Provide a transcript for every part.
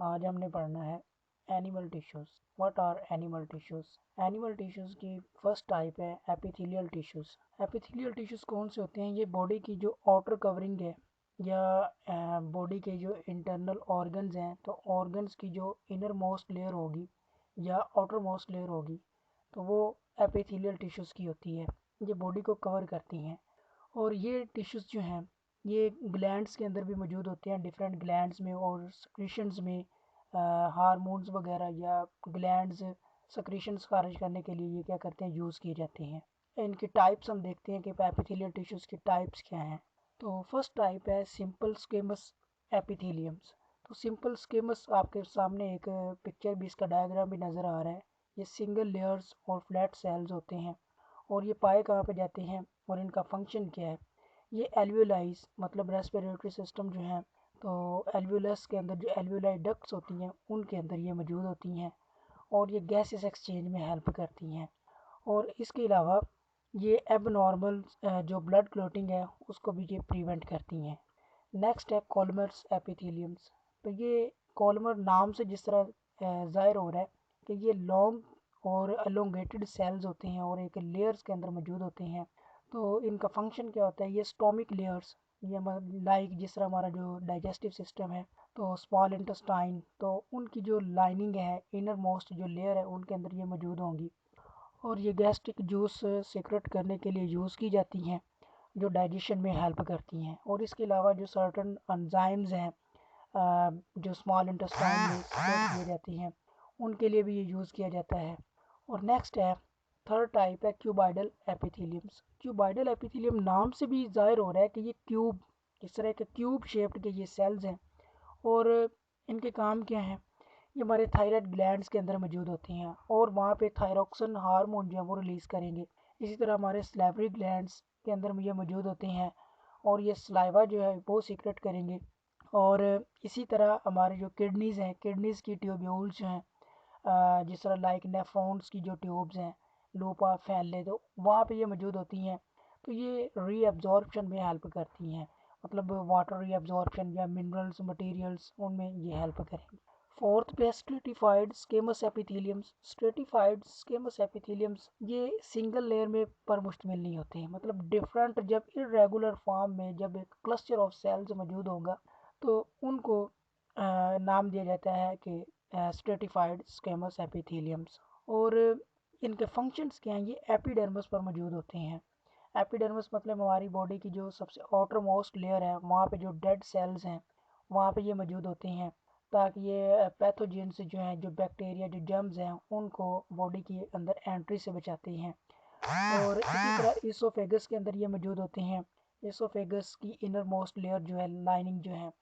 आज हमने पढ़ना है animal tissues. What are animal tissues? Animal tissues की फर्स्ट टाइप है एपिथेलियल टिश्यूज़। एपिथेलियल टिश्यूज़ कौन से होते हैं? ये बॉडी की जो आउटर कवरिंग है या बॉडी के जो इंटरनल ऑर्गन्स हैं, तो ऑर्गन्स की जो इनर मोस्ट लेयर होगी या आउटर मोस्ट लेयर होगी, तो वो एपिथेलियल टिश्यूज़ की होती है। ये बॉडी को कवर करती हैं और ये टिश्यूज़ जो हैं ये ग्लैंड्स के अंदर भी मौजूद होते हैं, डिफरेंट ग्लैंड्स में और सिक्रीशंस में, हार्मोन्स वगैरह या ग्लैंड्स सिक्रीशंस खारिज करने के लिए ये क्या करते हैं, यूज़ किए जाते हैं। इनकी टाइप्स हम देखते हैं कि एपिथेलियल टिश्यूज़ की टाइप्स क्या हैं। तो फर्स्ट टाइप है सिंपल स्क्वेमस एपिथेलियम्स। तो सिंपल स्क्वेमस आपके सामने एक पिक्चर भी, इसका डायग्राम भी नज़र आ रहा है। ये सिंगल लेयर्स और फ्लैट सेल्स होते हैं और ये पाए कहाँ पे जाते हैं और इनका फंक्शन क्या है। ये एल्वियोलाइज मतलब रेस्पिरेटरी सिस्टम जो है, तो एल्वियोलस के अंदर जो एल्वियोलाई डक्ट्स होती हैं उनके अंदर ये मौजूद होती हैं और ये गैसेस एक्सचेंज में हेल्प करती हैं। और इसके अलावा ये एबनॉर्मल जो ब्लड क्लॉटिंग है उसको भी ये प्रिवेंट करती हैं। नेक्स्ट है कॉलमर्स एपिथेलियम्स। तो ये कॉलमर नाम से जिस तरह ज़ाहिर हो रहा है कि ये लॉन्ग और एलोंगेटेड सेल्स होते हैं और एक लेयर्स के अंदर मौजूद होते हैं। तो इनका फंक्शन क्या होता है? ये स्टोमिक लेयर्स, ये लाइक जिस तरह हमारा जो डाइजेस्टिव सिस्टम है, तो स्मॉल इंटेस्टाइन, तो उनकी जो लाइनिंग है, इनर मोस्ट जो लेयर है, उनके अंदर ये मौजूद होंगी और ये गैस्ट्रिक जूस सिक्रेट करने के लिए यूज़ की जाती हैं, जो डाइजेशन में हेल्प करती हैं। और इसके अलावा जो सर्टन एंजाइम्स हैं जो स्मॉल इंटेस्टाइन में सिक्रेट किए जाती हैं, उनके लिए भी ये यूज़ किया जाता है। और नेक्स्ट है थर्ड टाइप है क्यूबाइडल एपिथेलियम्स। क्यूबाइडल एपिथेलियम नाम से भी जाहिर हो रहा है कि ये क्यूब, इस तरह के क्यूब शेप्ड के ये सेल्स हैं और इनके काम क्या हैं? ये हमारे थायराइड ग्लैंड्स के अंदर मौजूद होती हैं और वहाँ पे थायरोक्सिन हार्मोन जो है वो रिलीज़ करेंगे। इसी तरह हमारे सलाइवरी ग्लैंड्स के अंदर ये मौजूद होते हैं और ये सलाइवा जो है वो सीक्रेट करेंगे। और इसी तरह हमारे जो किडनीज़ हैं, किडनीज़ की ट्यूब्यूल्स जो हैं, जिस तरह लाइक नेफ्रॉन्स की जो ट्यूब्स हैं, लोपा फैले, तो वहाँ पे ये मौजूद होती हैं। तो ये रीअब्जॉर्प्शन में हेल्प करती हैं, मतलब वाटर रीअब्जॉर्प्शन या मिनरल्स मटेरियल्स उनमें ये हेल्प करेंगी। फोर्थ पे स्ट्रेटिफाइड स्केमस एपिथेलियम्स। स्ट्रेटिफाइड स्केमस एपिथेलियम्स ये सिंगल लेयर में पर मुश्तमिल नहीं होते हैं, मतलब डिफरेंट जब इरेगुलर फॉर्म में जब एक क्लस्टर ऑफ सेल्स मौजूद होगा तो उनको नाम दिया जाता है कि स्ट्रेटिफाइड स्केमस एपिथेलियम्स। और इनके फंक्शंस क्या हैं? ये एपिडर्मिस पर मौजूद होते हैं। एपिडर्मिस मतलब हमारी बॉडी की जो सबसे आउटर मोस्ट लेयर है, वहाँ पे जो डेड सेल्स हैं वहाँ पे ये मौजूद होते हैं, ताकि ये पैथोजेंस जो हैं, जो बैक्टीरिया, जो जर्म्स हैं, उनको बॉडी के अंदर एंट्री से बचाते हैं। और इसी तरह इसोफेगस के अंदर ये मौजूद होते हैं। इसोफेगस की इनर मोस्ट लेयर जो है, लाइनिंग जो है,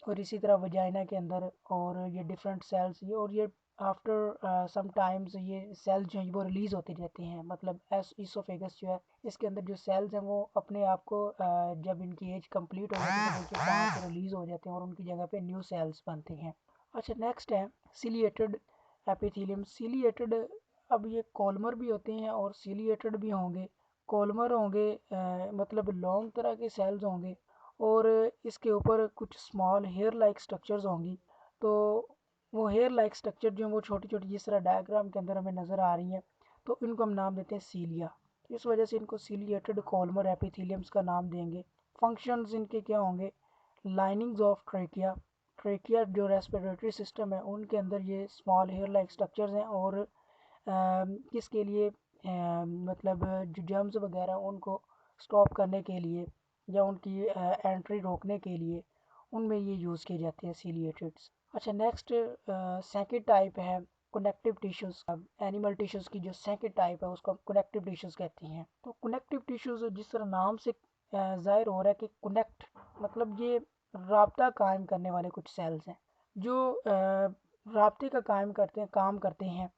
और इसी तरह वजाइना के अंदर, और ये डिफरेंट सेल्स, ये और ये आफ्टर सम टाइम्स ये सेल्स जो हैं वो रिलीज़ होते रहते हैं। मतलब एस इसोफेगस जो है, इसके अंदर जो सेल्स हैं वो अपने आप को जब इनकी एज कंप्लीट हो जाती है तो देखिए वहाँ से रिलीज़ हो जाते हैं और उनकी जगह पे न्यू सेल्स बनते हैं। अच्छा, नेक्स्ट है सिलिएटेड एपिथेलियम। सिलिएटेड, अब ये कॉलमर भी होते हैं और सिलिएटेड भी होंगे। कॉलमर होंगे मतलब लॉन्ग तरह के सेल्स होंगे और इसके ऊपर कुछ स्मॉल हेयर लाइक स्ट्रक्चर्स होंगी। तो वो हेयर लाइक स्ट्रक्चर जो है वो छोटी छोटी जिस तरह डायग्राम के अंदर हमें नज़र आ रही हैं, तो इनको हम नाम देते हैं सीलिया। इस वजह से इनको सीलिएटेड कॉलमर एपिथेलियम्स का नाम देंगे। फंक्शंस इनके क्या होंगे? लाइनिंग्स ऑफ ट्रेकिया, ट्रेकिया जो रेस्पिरेटरी सिस्टम है उनके अंदर ये स्मॉल हेयर लाइक स्ट्रक्चर्स हैं और किसके लिए? मतलब जो जर्म्स वगैरह उनको स्टॉप करने के लिए या उनकी एंट्री रोकने के लिए उनमें ये यूज़ किए जाते हैं सीलिएटेड्स। अच्छा, नेक्स्ट सेकंड टाइप है कनेक्टिव टिश्यूज़। अब एनिमल टिश्यूज़ की जो सेकंड टाइप है उसको हम कनेक्टिव टिश्यूज़ कहते हैं। तो कनेक्टिव टिश्यूज़ जिस तरह नाम से ज़ाहिर हो रहा है कि कनेक्ट, मतलब ये राब्ता कायम करने वाले कुछ सेल्स हैं जो राब्ते का कायम करते हैं, काम करते हैं।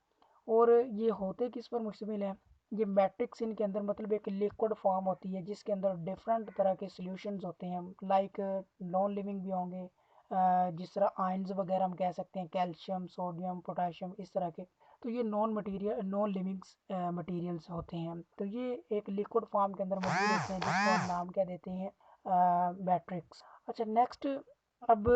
और ये होते किस पर मुश्तमिल है? ये मैट्रिक्स इनके अंदर, मतलब एक लिक्विड फॉर्म होती है जिसके अंदर डिफरेंट तरह के सॉल्यूशंस होते हैं, लाइक नॉन लिविंग भी होंगे, जिस तरह आयंस वगैरह हम कह सकते हैं, कैल्शियम, सोडियम, पोटाशियम, इस तरह के। तो ये नॉन लिविंग मटेरियल्स होते हैं। तो ये एक लिक्विड फॉर्म के अंदर मौजूद होते हैं जिसको हम नाम क्या देते हैं? मैट्रिक्स। अच्छा, नेक्स्ट अब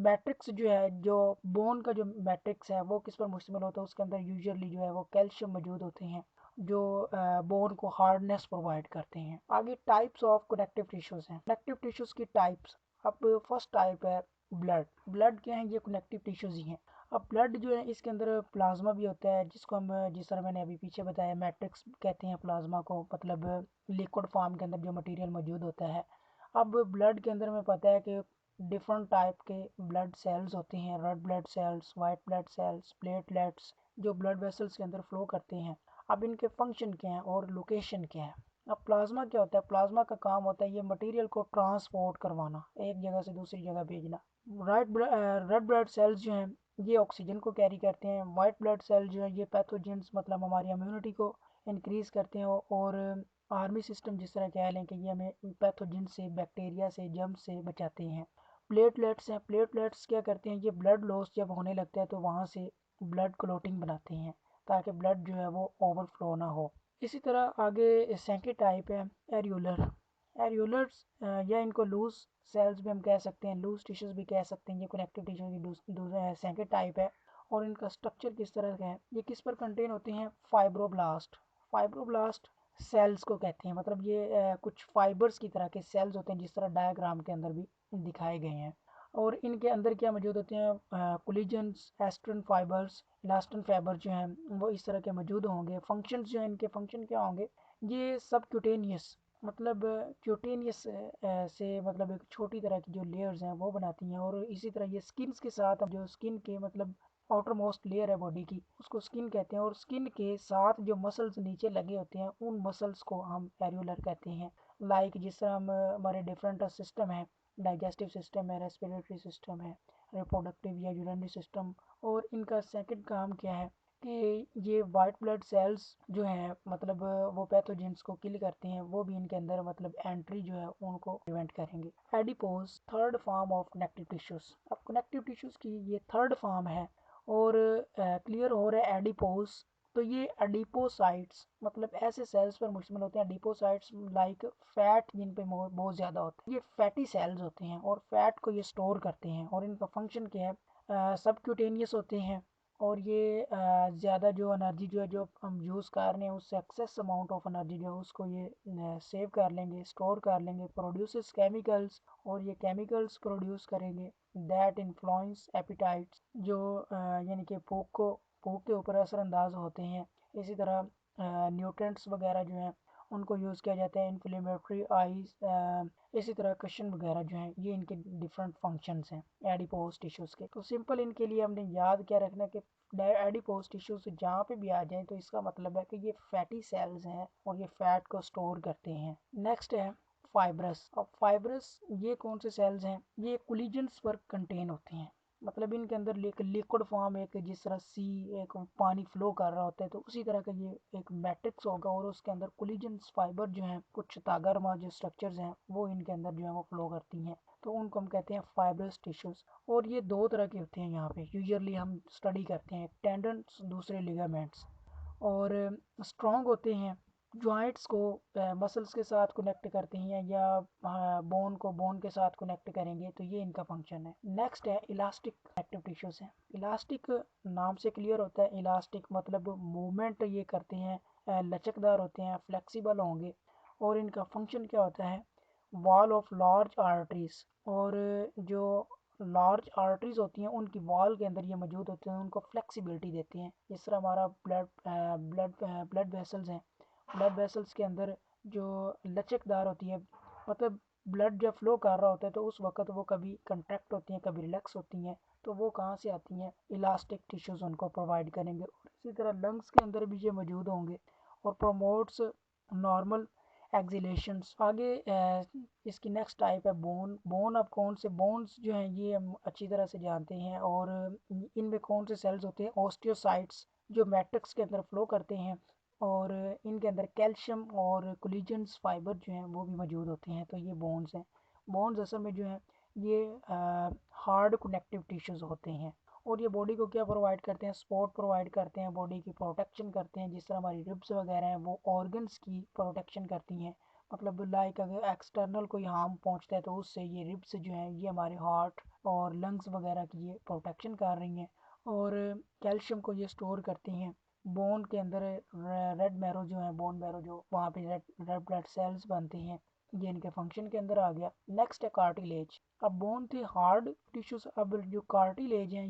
मैट्रिक्स जो है, जो बोन का जो मैट्रिक्स है वो किस पर मुश्तमिल होता है, उसके अंदर यूजुअली जो है वो कैल्शियम मौजूद होते हैं जो बोन को हार्डनेस प्रोवाइड करते हैं। आगे टाइप्स ऑफ कनेक्टिव टिश्यूज़ हैं, कनेक्टिव टिश्यूज़ की टाइप्स। अब फर्स्ट टाइप है ब्लड। ब्लड क्या है, ये कनेक्टिव टिश्यूज़ ही हैं। अब ब्लड जो है इसके अंदर प्लाज्मा भी होता है, जिसको हम जिस तरह मैंने अभी पीछे बताया मैट्रिक्स कहते हैं प्लाज्मा को, मतलब लिक्विड फॉर्म के अंदर जो मटेरियल मौजूद होता है। अब ब्लड के अंदर हमें पता है कि डिफरेंट टाइप के ब्लड सेल्स होते हैं, red blood cells, white blood cells, platelets, जो ब्लड वेसल्स के अंदर फ्लो करते हैं। अब इनके फंक्शन क्या है और लोकेशन क्या है। अब प्लाज्मा क्या होता है, प्लाज्मा का काम होता है ये मटेरियल को ट्रांसपोर्ट करवाना, एक जगह से दूसरी जगह भेजना। रेड ब्लड सेल्स जो हैं ये ऑक्सीजन को कैरी करते हैं। वाइट ब्लड सेल जो है ये पैथोजेंस, मतलब हमारी इम्यूनिटी को इंक्रीज करते हैं, और आर्मी सिस्टम जिस तरह कह लें कि ये हमें पैथोजन से, बैक्टीरिया से, जर्म से बचाते हैं। प्लेटलेट्स हैं, प्लेटलेट्स क्या करते हैं, ये ब्लड लॉस जब होने लगता है तो वहाँ से ब्लड क्लोटिंग बनाते हैं ताकि ब्लड जो है वो ओवरफ्लो ना हो। इसी तरह आगे सेकेंड टाइप है एरियोलर। एरियोलर्स या इनको लूज सेल्स भी हम कह सकते हैं, लूज टिश्यूज भी कह सकते हैं। ये कनेक्टिव टिश्यू की सेकेंड टाइप है। और इनका स्ट्रक्चर किस तरह का है, ये किस पर कंटेन होते हैं, फाइब्रोब्लास्ट। फाइब्रोब्लास्ट सेल्स को कहते हैं, मतलब ये कुछ फाइबर्स की तरह के सेल्स होते हैं जिस तरह डायग्राम के अंदर भी दिखाए गए हैं। और इनके अंदर क्या मौजूद होते हैं, कोलिजन्स, एस्ट्रन फाइबर्स, इलास्टन फाइबर जो हैं वो इस तरह के मौजूद होंगे। फंक्शंस जो हैं, इनके फंक्शन क्या होंगे, ये सब क्यूटेनियस, मतलब क्यूटेनियस से मतलब एक छोटी तरह की जो लेयर्स हैं वो बनाती हैं। और इसी तरह ये स्किन्स के साथ, जो स्किन के मतलब आउटर मोस्ट लेयर है बॉडी की, उसको स्किन कहते हैं। और स्किन के साथ जो मसल्स नीचे लगे होते हैं उन मसल्स को हम एरियोलर कहते हैं। लाइक जिस तरह हम हमारे डिफरेंट सिस्टम है, डाइजेस्टिव सिस्टम है, रेस्पिरेटरी सिस्टम है, रिप्रोडक्टिव या यूरिनरी सिस्टम। और इनका सेकंड काम क्या है कि ये वाइट ब्लड सेल्स जो हैं, मतलब वो पैथोजेंस को किल करते हैं, वो भी इनके अंदर मतलब एंट्री जो है उनको प्रिवेंट करेंगे। Adipose third form of connective tissues. अब कनेक्टिव टिश्यूज की ये थर्ड फॉर्म है। और क्लियर हो रहा है एडिपोज, तो ये एडिपोसाइट्स मतलब ऐसे सेल्स पर मुश्तमिल होते हैं, एडिपोसाइट्स लाइक फैट जिन पे बहुत ज़्यादा होता है। ये फैटी सेल्स होते हैं और फैट को ये स्टोर करते हैं। और इनका फंक्शन क्या है, सबक्यूटेनियस होते हैं। और ये ज़्यादा जो एनर्जी जो है जो हम यूज़ कर रहे हैं उससे एक्सेस अमाउंट ऑफ एनर्जी जो है उसको ये सेव कर लेंगे, स्टोर कर लेंगे, प्रोड्यूसेस केमिकल्स, और ये केमिकल्स प्रोड्यूस करेंगे दैट इन्फ्लुएंस एपिटाइट्स, जो यानी कि भूख के ऊपर असरअंदाज होते हैं। इसी तरह न्यूट्रेंट्स वगैरह जो हैं उनको यूज़ किया जाता है, इन्फ्लेमेटरी आइज, इसी तरह कशन वगैरह जो हैं, ये इनके डिफरेंट फंक्शंस हैं एडिपोज टिश्यूज़ के। तो सिंपल इनके लिए हमने याद क्या रखना कि एडिपोज टिश्यूज जहाँ पे भी आ जाएं तो इसका मतलब है कि ये फैटी सेल्स हैं और ये फैट को स्टोर करते हैं। नेक्स्ट है फाइब्रस। अब फाइब्रस ये कौन से सेल्स हैं, ये कोलिजन्स पर कंटेन होते हैं, मतलब इनके अंदर लिक्विड फॉर्म, एक जिस तरह सी एक पानी फ्लो कर रहा होता है तो उसी तरह का ये एक मैट्रिक्स होगा। और उसके अंदर कोलिजन्स फाइबर जो हैं, कुछ तागारमा जो स्ट्रक्चर्स हैं वो इनके अंदर जो है वो फ्लो करती हैं, तो उनको हम कहते हैं फाइब्रस टिश्यूज। और ये दो तरह के होते हैं, यहाँ पे यूजुअली हम स्टडी करते हैं, टेंडन्स, दूसरे लिगामेंट्स। और स्ट्रॉन्ग होते हैं, जॉइंट्स को मसल्स के साथ कनेक्ट करते हैं, या बोन को बोन के साथ कनेक्ट करेंगे, तो ये इनका फंक्शन है। नेक्स्ट है इलास्टिक कनेक्टिव टिश्यूज हैं। इलास्टिक नाम से क्लियर होता है, इलास्टिक मतलब मूवमेंट ये करते हैं, लचकदार होते हैं, फ्लेक्सिबल होंगे। और इनका फंक्शन क्या होता है, वॉल ऑफ लार्ज आर्टरीज, और जो लार्ज आर्टरीज होती हैं उनकी वॉल के अंदर ये मौजूद होते हैं, उनको फ्लेक्सिबिलिटी देते हैं। जिस तरह हमारा ब्लड वेसल्स हैं, ब्लड वेसल्स के अंदर जो लचकदार होती है, मतलब ब्लड जब फ्लो कर रहा होता है तो उस वक्त वो कभी कंट्रैक्ट होती हैं, कभी रिलैक्स होती हैं, तो वो कहाँ से आती हैं, इलास्टिक टिश्यूज उनको प्रोवाइड करेंगे। और इसी तरह लंग्स के अंदर भी ये मौजूद होंगे और प्रोमोट्स नॉर्मल एक्सिलेशंस। आगे इसकी नेक्स्ट टाइप है बोन। बोन, अब कौन से बोन्स जो हैं ये हम अच्छी तरह से जानते हैं। और इनमें कौन से सेल्स होते हैं, ऑस्टियोसाइट्स, जो मैट्रिक्स के अंदर फ्लो करते हैं। और इनके अंदर कैल्शियम और कोलिजन्स फाइबर जो हैं वो भी मौजूद होते हैं, तो ये बोन्स हैं। बोन्स असल में जो हैं ये हार्ड कनेक्टिव टिश्यूज होते हैं। और ये बॉडी को क्या प्रोवाइड करते हैं, सपोर्ट प्रोवाइड करते हैं, बॉडी की प्रोटेक्शन करते हैं। जिस तरह हमारी रिब्स वगैरह हैं वो ऑर्गन्स की प्रोटेक्शन करती हैं, मतलब लाइक अगर एक्सटर्नल कोई हार्म पहुंचता है तो उससे ये रिब्स जो हैं ये हमारे हार्ट और लंग्स वगैरह की ये प्रोटेक्शन कर रही हैं। और कैल्शियम को ये स्टोर करती हैं। बोन के अंदर रेड मैरो जो है, बोन मैरो जो वहाँ पे रेड रेड ब्लड सेल्स बनते हैं, ये इनके फंक्शन के अंदर आ गया। नेक्स्ट है कार्टिलेज। अब बोन थी हार्ड टिश्यूज, अब जो कार्टिलेज हैं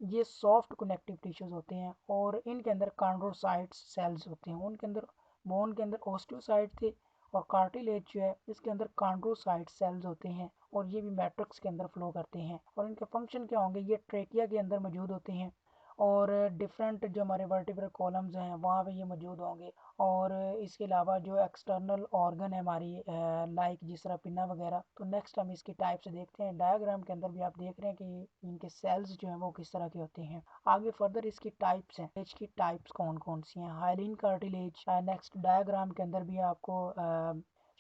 ये सॉफ्ट कनेक्टिव टिश्यूज होते हैं और इनके अंदर कॉन्ड्रोसाइट्स सेल्स होते हैं। उनके अंदर बोन के अंदर ओस्टियोसाइट थे और कार्टिलेज जो है इसके अंदर कॉन्ड्रोसाइट सेल्स होते हैं और ये भी मैट्रिक्स के अंदर फ्लो करते हैं। और इनके फंक्शन क्या होंगे, ये ट्रेकिया के अंदर मौजूद होते हैं और डिफरेंट जो हमारे वर्टिब्रल कॉलम्स हैं वहाँ पे ये मौजूद होंगे। और इसके अलावा जो एक्सटर्नल ऑर्गन है हमारी लाइक जिस तरह पिन्ना वगैरह। तो नेक्स्ट हम इसकी टाइप्स देखते हैं। डायग्राम के अंदर भी आप देख रहे हैं कि इनके सेल्स जो हैं वो किस तरह के होते हैं। आगे फर्दर इसकी टाइप्स हैं, इसकी टाइप्स कौन कौन सी हैं। हाइलिन कार्टिलेज, नेक्स्ट डायग्राम के अंदर भी आपको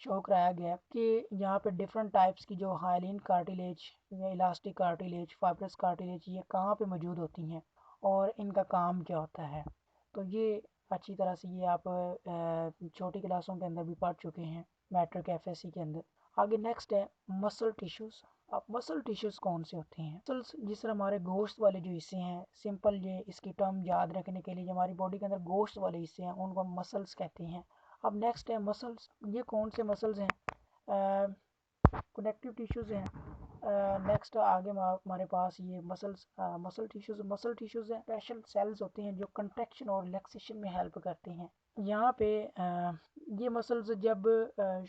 शो कराया गया कि यहाँ पे डिफरेंट टाइप्स की जो हाइलिन कार्टिलेज या इलास्टिक कार्टिलेज, फाइब्रस कार्टिलेज ये कहाँ पे मौजूद होती हैं और इनका काम क्या होता है। तो ये अच्छी तरह से ये आप छोटी क्लासों के अंदर भी पढ़ चुके हैं, मैट्रिक एफएससी के अंदर। आगे नेक्स्ट है मसल टिश्यूज़। अब मसल टिश्यूज़ कौन से होते हैं। मसल्स जिस तरह हमारे गोश्त वाले जो हिस्से हैं, सिंपल ये इसकी टर्म याद रखने के लिए, जो हमारी बॉडी के अंदर गोश्त वाले हिस्से हैं उनको मसल्स कहते हैं। अब नेक्स्ट है मसल्स, ये कौन से मसल्स हैं, कनेक्टिव टिश्यूज़ हैं। नेक्स्ट आगे हमारे पास ये मसल टिश्यूज़ हैं, स्पेशल सेल्स होते हैं जो कंट्रैक्शन और रिलैक्सेशन में हेल्प करते हैं। यहाँ पे ये मसल्स जब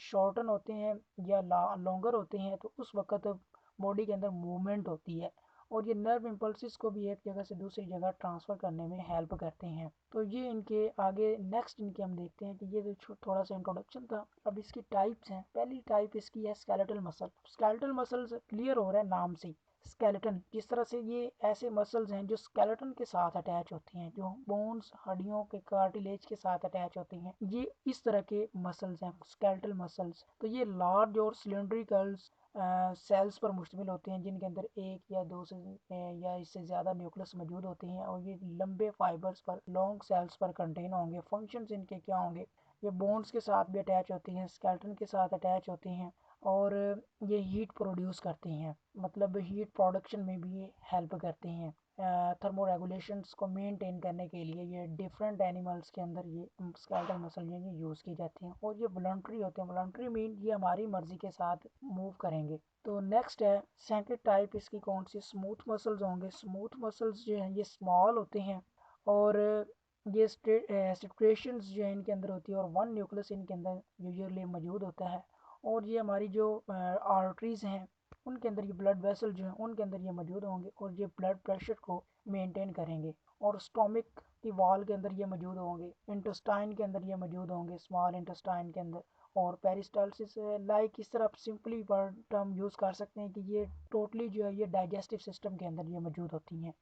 शॉर्टन होते हैं या लॉन्गर होते हैं तो उस वक़्त बॉडी के अंदर मूवमेंट होती है और ये नर्व इम्पल्सिस को भी एक जगह से दूसरी जगह ट्रांसफ़र करने में हेल्प करते हैं। तो ये इनके आगे नेक्स्ट इनके हम देखते हैं कि ये तो थोड़ा सा इंट्रोडक्शन था। अब इसकी टाइप्स हैं। पहली टाइप इसकी है skeletal muscle. Skeletal muscles clear हो रहा है नाम से, स्केलेटन जिस तरह से ये ऐसे मसल्स हैं जो स्केलेटन के साथ अटैच होती हैं, जो बोन्स हड्डियों के कार्टिलेज के साथ अटैच होती हैं, ये इस तरह के मसल्स हैं स्केलेटल मसल्स। तो ये लार्ज और सिलेंड्रिकल्स सेल्स पर मुश्तमिल होते हैं जिनके अंदर एक या दो से या इससे ज़्यादा न्यूक्लियस मौजूद होते हैं और ये लंबे फाइबर्स पर, लॉन्ग सेल्स पर कंटेन होंगे। फंक्शंस इनके क्या होंगे, ये बोन्स के साथ भी अटैच होती हैं, स्केलेटन के साथ अटैच होती हैं और ये हीट प्रोड्यूस करती हैं, मतलब हीट प्रोडक्शन में भी ये हेल्प करती हैं। थर्मो रेगुलेशंस को मेंटेन करने के लिए ये डिफरेंट एनिमल्स के अंदर ये स्केलेटल मसल ये यूज़ की जाती हैं और ये वॉलंटरी होते हैं। वॉलंटरी मीन ये हमारी मर्जी के साथ मूव करेंगे। तो नेक्स्ट है सेकंड टाइप इसकी कौन सी, स्मूथ मसल्स होंगे। स्मूथ मसल्स जो हैं ये स्मॉल होते हैं और ये स्ट्रेशंस जो है इनके अंदर होती है और वन न्यूक्लियस इनके अंदर यूजुअली मौजूद होता है। और ये हमारी जो आर्टरीज़ हैं उनके अंदर ये ब्लड वेसल जो है उनके अंदर ये मौजूद होंगे और ये ब्लड प्रेशर को मेंटेन करेंगे। और स्टोमिक की वॉल के अंदर ये मौजूद होंगे, इंटेस्टाइन के अंदर ये मौजूद होंगे, स्मॉल इंटेस्टाइन के अंदर। और पेरिस्टालसिस लाइक इस तरह आप सिंपली टर्म यूज़ कर सकते हैं कि ये टोटली जो है ये डाइजेस्टिव सिस्टम के अंदर ये मौजूद होती हैं।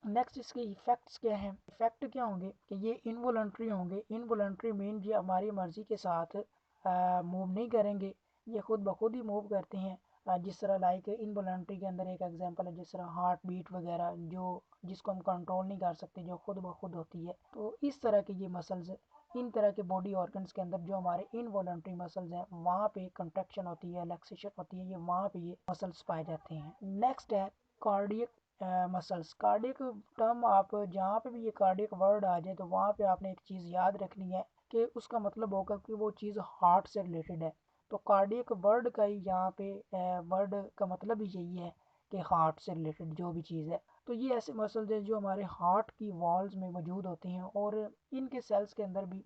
नेक्स्ट इसके इफ़ेक्ट्स क्या हैं। इफ़ेक्ट क्या होंगे कि ये इनवॉलंटरी होंगे। इनवॉलंटरी मीन ये हमारी मर्ज़ी के साथ मूव नहीं करेंगे, ये खुद ब खुद ही मूव करते हैं। जिस तरह लाइक इनवॉलंटरी के अंदर एक एग्जांपल है जिस तरह हार्ट बीट वगैरह जो जिसको हम कंट्रोल नहीं कर सकते, जो खुद ब खुद होती है। तो इस तरह के ये मसल्स, इन तरह के बॉडी ऑर्गन्स के अंदर जो हमारे इनवॉलंटरी मसल्स हैं वहाँ पे कंट्रैक्शन होती है, रिलैक्सेशन होती है, ये वहाँ पे ये मसल्स पाए जाते हैं। नेक्स्ट है कार्डियक मसल्स। कार्डियक टर्म आप जहाँ पे भी ये कार्डियक वर्ड आ जाए तो वहाँ पे आपने एक चीज़ याद रखनी है कि उसका मतलब होगा कि वो चीज़ हार्ट से रिलेटेड है। तो कार्डियक वर्ड का ही यहाँ पे वर्ड का मतलब ही यही है कि हार्ट से रिलेटेड जो भी चीज़ है। तो ये ऐसे मसल्स हैं जो हमारे हार्ट की वॉल्स में मौजूद होते हैं और इनके सेल्स के अंदर भी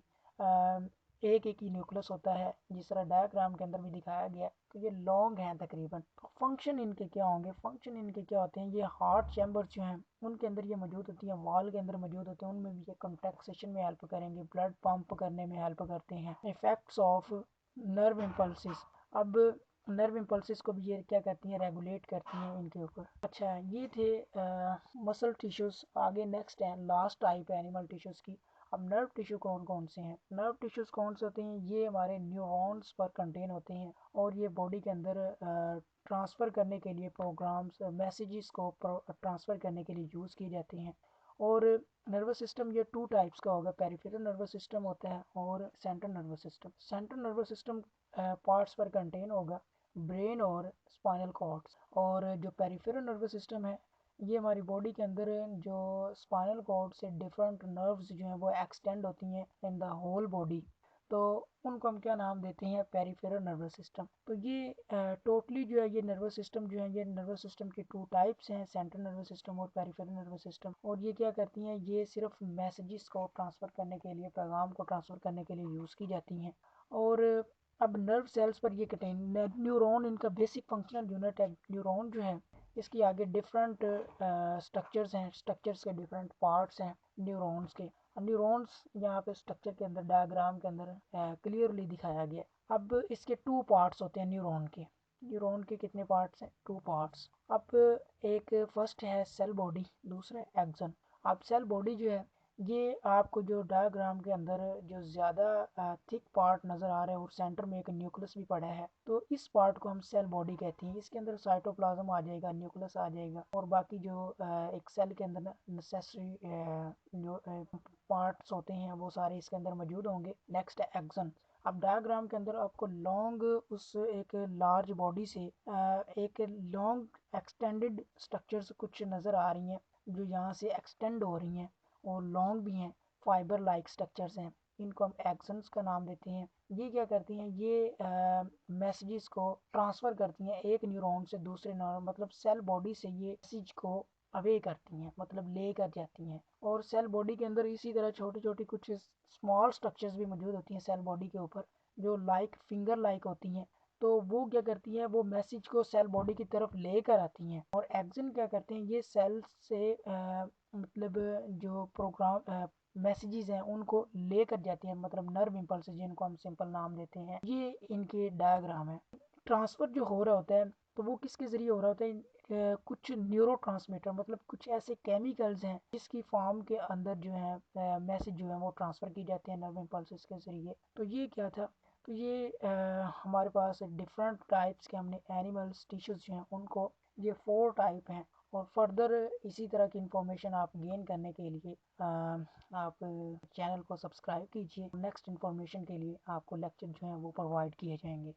एक एक ही न्यूक्लियस होता है जिस तरह डायग्राम के अंदर भी दिखाया गया है। तो ये लॉन्ग हैं तकरीबन। तो फंक्शन इनके क्या होंगे, फंक्शन इनके क्या होते हैं, ये हार्ट चैम्बर जो हैं उनके अंदर ये मौजूद होती हैं, वॉल के अंदर मौजूद होते हैं, उनमें भी ये कंट्रैक्शन में हेल्प करेंगे, ब्लड पंप करने में हेल्प करते हैं। Effects of nerve impulses. अब नर्व इम्पल्सिस को भी ये क्या करती हैं, रेगुलेट करती हैं इनके ऊपर। अच्छा, ये थे मसल टिश्यूज़। आगे नेक्स्ट है लास्ट टाइप है एनिमल टिश्यूज़ की। अब नर्व टिश्यू कौन कौन से हैं, नर्व टिश्यूज़ कौन से होते हैं, ये हमारे न्यूरॉन्स पर कंटेन होते हैं और ये बॉडी के अंदर ट्रांसफ़र करने के लिए, प्रोग्राम्स मैसेजेस को ट्रांसफ़र करने के लिए यूज़ किए जाते हैं। और नर्वस सिस्टम ये 2 टाइप्स का होगा, पेरिफेरल नर्वस सिस्टम होता है और central nervous system. Central nervous system parts पर कंटेन होगा ब्रेन और स्पाइनल कॉर्ड्स, और जो पेरिफेरल नर्वस सिस्टम है ये हमारी बॉडी के अंदर जो स्पाइनल कॉर्ड से डिफरेंट नर्व्स जो हैं वो एक्सटेंड होती हैं इन द होल बॉडी, तो उनको हम क्या नाम देते हैं, पेरिफेरल नर्वस सिस्टम। तो ये टोटली जो है ये नर्वस सिस्टम जो है, ये नर्वस सिस्टम की 2 टाइप्स हैं, सेंट्रल नर्वस सिस्टम और पेरिफेरल नर्वस सिस्टम। और ये क्या करती हैं, ये सिर्फ मैसेजेस को ट्रांसफ़र करने के लिए, पैगाम को ट्रांसफ़र करने के लिए यूज़ की जाती हैं। और अब नर्व सेल्स पर ये कंटेन, न्यूरॉन इनका बेसिक फंक्शनल यूनिट है। न्यूरॉन जो है इसकी आगे डिफरेंट स्ट्रक्चर्स हैं, स्ट्रक्चर्स के डिफरेंट पार्ट्स हैं न्यूरॉन्स के। न्यूरॉन्स यहाँ पे स्ट्रक्चर के अंदर, डायग्राम के अंदर क्लियरली दिखाया गया। अब इसके 2 पार्ट्स होते हैं न्यूरॉन के। न्यूरॉन के कितने पार्ट्स हैं, 2 पार्ट्स। अब एक फर्स्ट है सेल बॉडी, दूसरा है एक्सन। अब सेल बॉडी जो है ये आपको जो डायग्राम के अंदर जो ज़्यादा थिक पार्ट नज़र आ रहा है और सेंटर में एक न्यूक्लियस भी पड़ा है, तो इस पार्ट को हम सेल बॉडी कहते हैं। इसके अंदर साइटोप्लाज्म आ जाएगा, न्यूक्लियस आ जाएगा, और बाकी जो एक सेल के अंदर नेसेसरी पार्ट्स होते हैं वो सारे इसके अंदर मौजूद होंगे। नेक्स्ट है एक्सन। अब डायग्राम के अंदर आपको लॉन्ग, उस एक लार्ज बॉडी से एक लॉन्ग एक्सटेंडेड स्ट्रक्चर्स कुछ नज़र आ रही हैं जो यहाँ से एक्सटेंड हो रही हैं और लॉन्ग भी हैं, फाइबर लाइक स्ट्रक्चर्स हैं, इनको हम एक्सन्स का नाम देते हैं। ये क्या करती हैं, ये मैसेजेस को ट्रांसफ़र करती हैं एक न्यूरॉन से दूसरे न्यूरॉन, मतलब सेल बॉडी से ये मैसेज को अवे करती हैं, मतलब ले कर जाती हैं। और सेल बॉडी के अंदर इसी तरह छोटी छोटी कुछ स्मॉल स्ट्रक्चर्स भी मौजूद होती हैं सेल बॉडी के ऊपर, जो लाइक फिंगर लाइक होती हैं। तो वो क्या करती हैं, वो मैसेज को सेल बॉडी की तरफ लेकर आती हैं। और एक्सन क्या करते हैं, ये सेल से मतलब जो प्रोग्राम मैसेजेस हैं उनको लेकर जाती हैं, मतलब नर्व इम्पल्स जिनको हम सिंपल नाम देते हैं। ये इनके डायग्राम है। ट्रांसफ़र जो हो रहा होता है तो वो किसके ज़रिए हो रहा होता है, कुछ न्यूरो ट्रांसमीटर, मतलब कुछ ऐसे केमिकल्स हैं जिसकी फॉर्म के अंदर जो है मैसेज जो है वो ट्रांसफ़र की जाते हैं नर्व इम्पल्स के ज़रिए। तो ये क्या था, तो ये हमारे पास डिफरेंट टाइप्स के हमने एनिमल्स टिश्यूज़ जो हैं उनको, ये 4 टाइप हैं। और फर्दर इसी तरह की इंफॉर्मेशन आप गेन करने के लिए आप चैनल को सब्सक्राइब कीजिए। नेक्स्ट इंफॉर्मेशन के लिए आपको लेक्चर जो हैं वो प्रोवाइड किए जाएंगे।